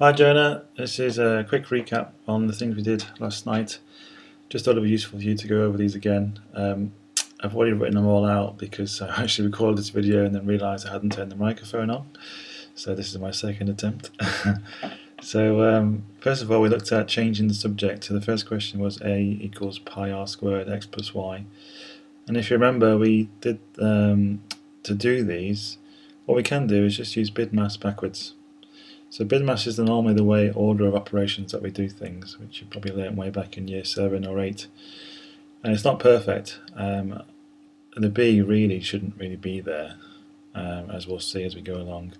Hi Jonah, this is a quick recap on the things we did last night. Just thought it'd be useful for you to go over these again. I've already written them all out because I actually recorded this video and then realised I hadn't turned the microphone on. So this is my second attempt. First of all, we looked at changing the subject. So the first question was a equals pi r squared x plus y. And if you remember, we did, to do these, what we can do is just use BIDMAS backwards. So BIDMAS is normally the way order of operations that we do things, which you probably learned way back in year 7 or 8. And it's not perfect. The B really shouldn't really be there, as we'll see as we go along.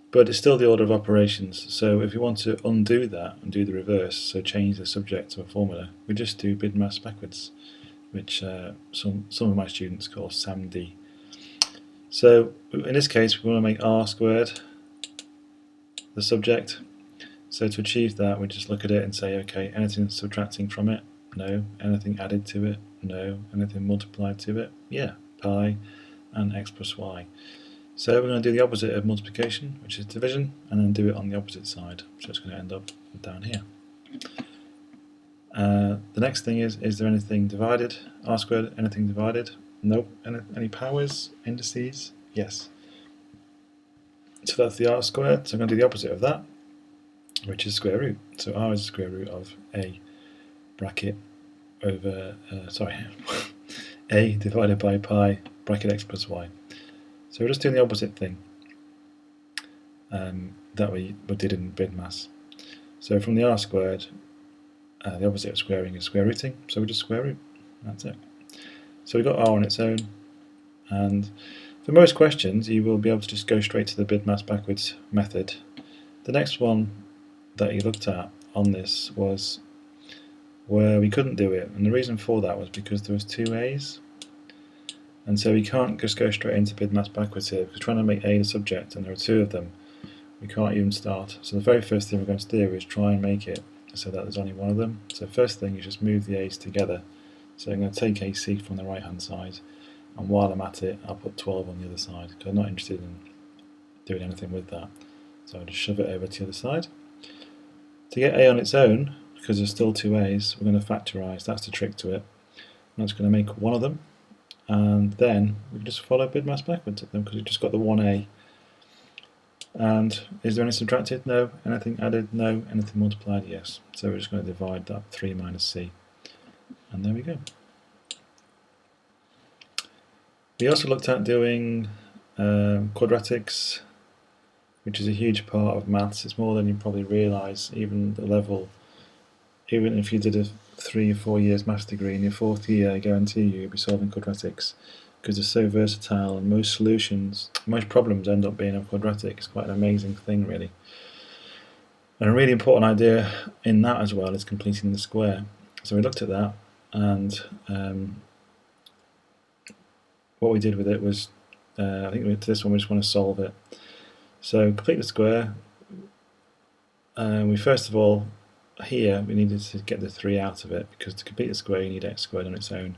But it's still the order of operations. So if you want to undo that and do the reverse, so change the subject to a formula, we just do BIDMAS backwards, which some of my students call SAMD. So in this case, we want to make r squared the subject. So to achieve that, we just look at it and say, okay, anything subtracting from it? No. Anything added to it? No. Anything multiplied to it? Yeah. Pi and x plus y. So we're going to do the opposite of multiplication, which is division, and then do it on the opposite side. So it's going to end up down here. The next thing is there anything divided? R squared, anything divided? Nope. Any powers? Indices? Yes. So that's the r squared. So I'm going to do the opposite of that, which is square root. So r is the square root of a bracket over, a divided by pi bracket x plus y. So we're just doing the opposite thing that we did in BIDMAS. So from the r squared, the opposite of squaring is square rooting, so we just square root. That's it. So we've got r on its own, and for most questions you will be able to just go straight to the BIDMAS backwards method. The next one that you looked at on this was where we couldn't do it, and the reason for that was because there was two a's, and so we can't just go straight into BIDMAS backwards here, because trying to make a the subject and there are two of them, we can't even start. So the very first thing we're going to do is try and make it so that there's only one of them. So first thing is just move the a's together. So I'm going to take AC from the right hand side, and while I'm at it I'll put 12 on the other side, because I'm not interested in doing anything with that. So I'll just shove it over to the other side. To get a on its own, because there's still two a's, we're going to factorise. That's the trick to it. And that's going to make one of them, and then we can just follow BIDMAS backwards at them, because we've just got the one a. And is there any subtracted? No. Anything added? No. Anything multiplied? Yes. So we're just going to divide that 3 minus c, and there we go. We also looked at doing quadratics, which is a huge part of maths. It's more than you probably realise. Even the level, even if you did a 3 or 4 years maths degree, in your 4th year I guarantee you'll be solving quadratics, because they're so versatile, and most problems end up being a quadratic. It's quite an amazing thing, really. And a really important idea in that as well is completing the square. So we looked at that, and what we did with it was, I think to this one we just want to solve it. So complete the square. We first of all, here we needed to get the 3 out of it, because to complete the square you need x squared on its own.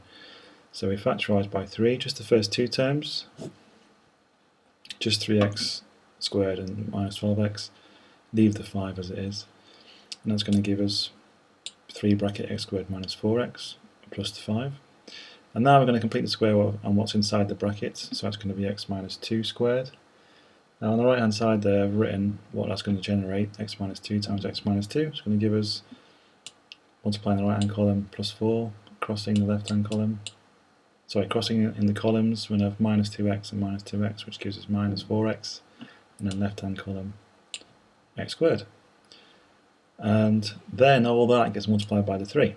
So we factorise by 3, just the first two terms, just 3x squared and minus 12x, leave the 5 as it is, and that's going to give us 3 bracket x squared minus 4x plus the 5. And now we're going to complete the square on what's inside the brackets, so that's going to be x minus 2 squared. Now on the right hand side there I've written what that's going to generate, x minus 2 times x minus 2. It's going to give us, multiplying the right hand column, plus 4, crossing the left hand column. Sorry, crossing in the columns, we're going to have minus 2x and minus 2x, which gives us minus 4x, and then left hand column, x squared. And then all that gets multiplied by the 3.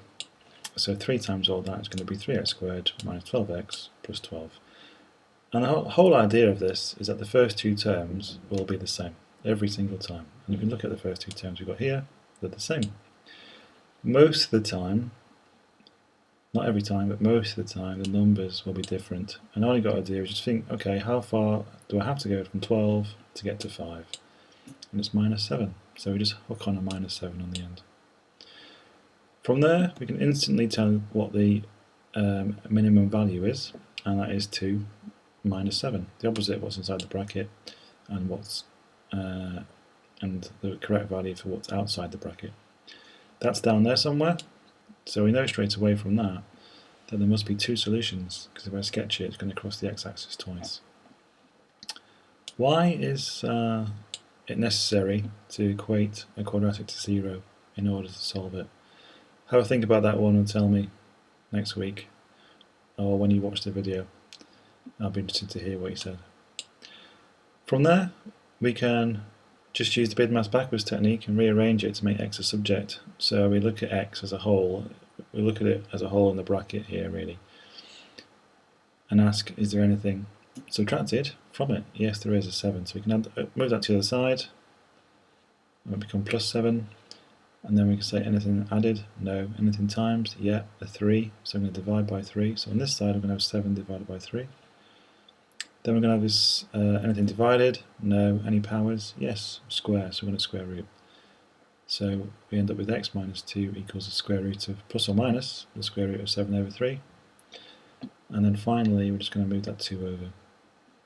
So 3 times all that is going to be 3x squared minus 12x plus 12. And the whole idea of this is that the first two terms will be the same every single time. And you can look at the first two terms we've got here, they're the same. Most of the time, not every time, but most of the time, the numbers will be different. And all you've got to do is just think, okay, how far do I have to go from 12 to get to 5? And it's minus 7. So we just hook on a minus 7 on the end. From there, we can instantly tell what the minimum value is, and that is 2 minus 7. The opposite of what's inside the bracket and what's and the correct value for what's outside the bracket. That's down there somewhere, so we know straight away from that there must be two solutions, because if I sketch it, it's going to cross the x-axis twice. Why is it necessary to equate a quadratic to 0 in order to solve it? Have a think about that one and tell me next week, or when you watch the video. I'll be interested to hear what you said. From there, we can just use the BIDMAS backwards technique and rearrange it to make x a subject. So we look at x as a whole, we look at it as a whole in the bracket here really, and ask, is there anything subtracted from it? Yes, there is a 7, so we can move that to the other side, and it will become plus 7, and then we can say anything added? No. Anything times? Yeah, a 3, so I'm going to divide by 3, so on this side I'm going to have 7 divided by 3. Then we're going to have this anything divided? No. Any powers? Yes. Square, so we're going to square root. So we end up with x minus 2 equals the square root of plus or minus the square root of 7 over 3. And then finally we're just going to move that 2 over.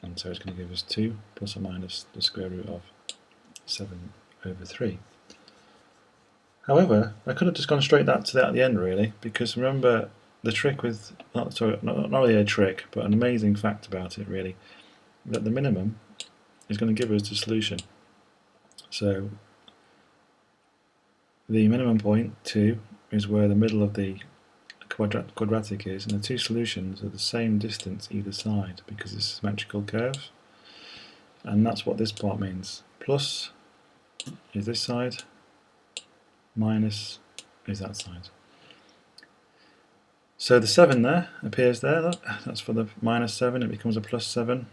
And so it's going to give us 2 plus or minus the square root of 7 over 3. However, I could have just gone straight to that at the end really, because remember the trick with, not really a trick, but an amazing fact about it really, that the minimum is going to give us the solution. So the minimum point, 2, is where the middle of the quadratic is, and the two solutions are the same distance either side because it's a symmetrical curve, and that's what this part means. Plus is this side, minus is that side. So the 7 there appears there, look, that's for the minus 7, it becomes a plus 7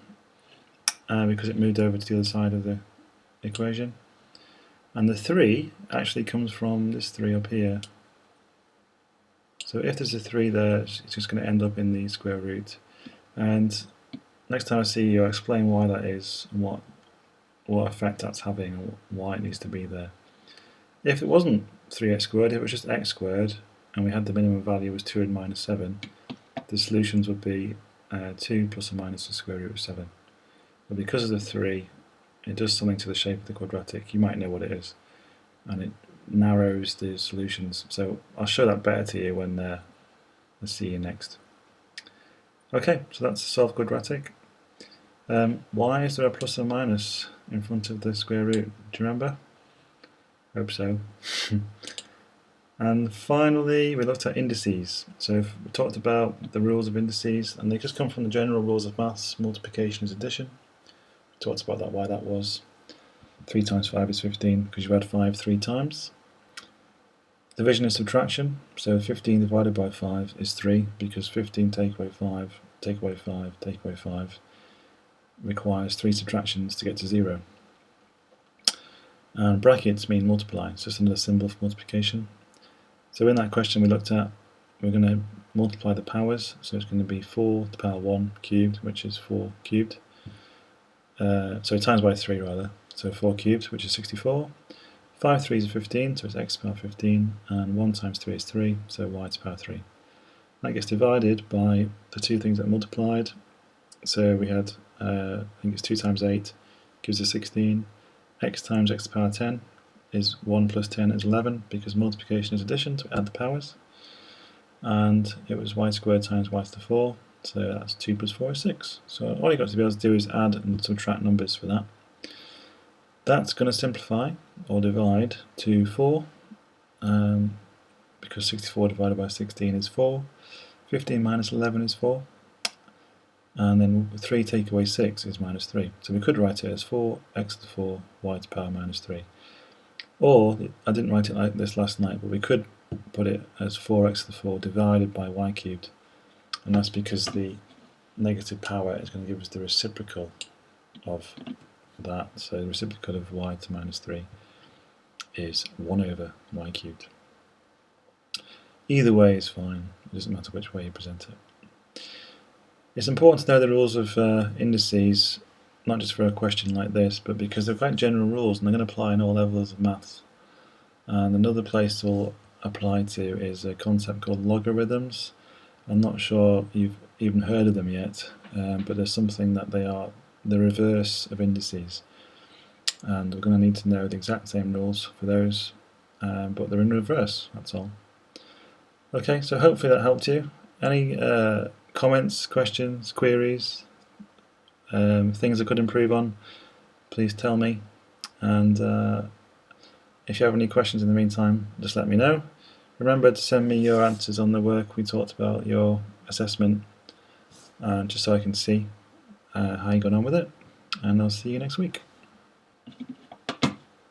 because it moved over to the other side of the equation. And the 3 actually comes from this 3 up here. So if there's a 3 there, it's just going to end up in the square root. And next time I see you, I'll explain why that is, and what effect that's having, and why it needs to be there. If it wasn't 3x squared, if it was just x squared, and we had the minimum value was 2 and minus 7, the solutions would be 2 plus or minus the square root of 7. But because of the 3, it does something to the shape of the quadratic. You might know what it is, and it narrows the solutions. So I'll show that better to you when I see you next. Okay, so that's the solved quadratic. Why is there a plus or minus in front of the square root? Do you remember? Hope so. And finally, we looked at indices. So we talked about the rules of indices, and they just come from the general rules of maths. Multiplication is addition. We talked about that, why that was. 3 times 5 is 15, because you add 5 3 times. Division is subtraction. So 15 divided by 5 is 3, because 15 take away 5, take away 5, take away 5 requires 3 subtractions to get to 0. And brackets mean multiply. It's just another symbol for multiplication. So in that question we looked at, we're going to multiply the powers, so it's going to be 4 to the power 1 cubed, which is 4 cubed. So times by 3 rather, so 4 cubed, which is 64. 5 3s are 15, so it's x to the power 15, and 1 times 3 is 3, so y to the power 3. That gets divided by the two things that multiplied. So we had, I think it's 2 times 8 gives us 16. X times x to the power 10 is 1 plus 10 is 11, because multiplication is addition, so we add the powers. And it was y squared times y to the 4, so that's 2 plus 4 is 6. So all you've got to be able to do is add and subtract numbers for that. That's going to simplify, or divide, to 4, because 64 divided by 16 is 4. 15 minus 11 is 4. And then 3 take away 6 is minus 3. So we could write it as 4x to the 4, y to the power minus 3. Or, I didn't write it like this last night, but we could put it as 4x to the 4 divided by y cubed. And that's because the negative power is going to give us the reciprocal of that. So the reciprocal of y to minus 3 is 1 over y cubed. Either way is fine, it doesn't matter which way you present it. It's important to know the rules of indices, not just for a question like this, but because they're quite general rules and they're going to apply in all levels of maths. And another place to apply to is a concept called logarithms. I'm not sure you've even heard of them yet, but there's something that they are the reverse of indices. and we're going to need to know the exact same rules for those, but they're in reverse, that's all. Okay, so hopefully that helped you. Any comments, questions, queries, things I could improve on, please tell me. And if you have any questions in the meantime, just let me know. Remember to send me your answers on the work we talked about, your assessment, just so I can see how you got on with it. And I'll see you next week.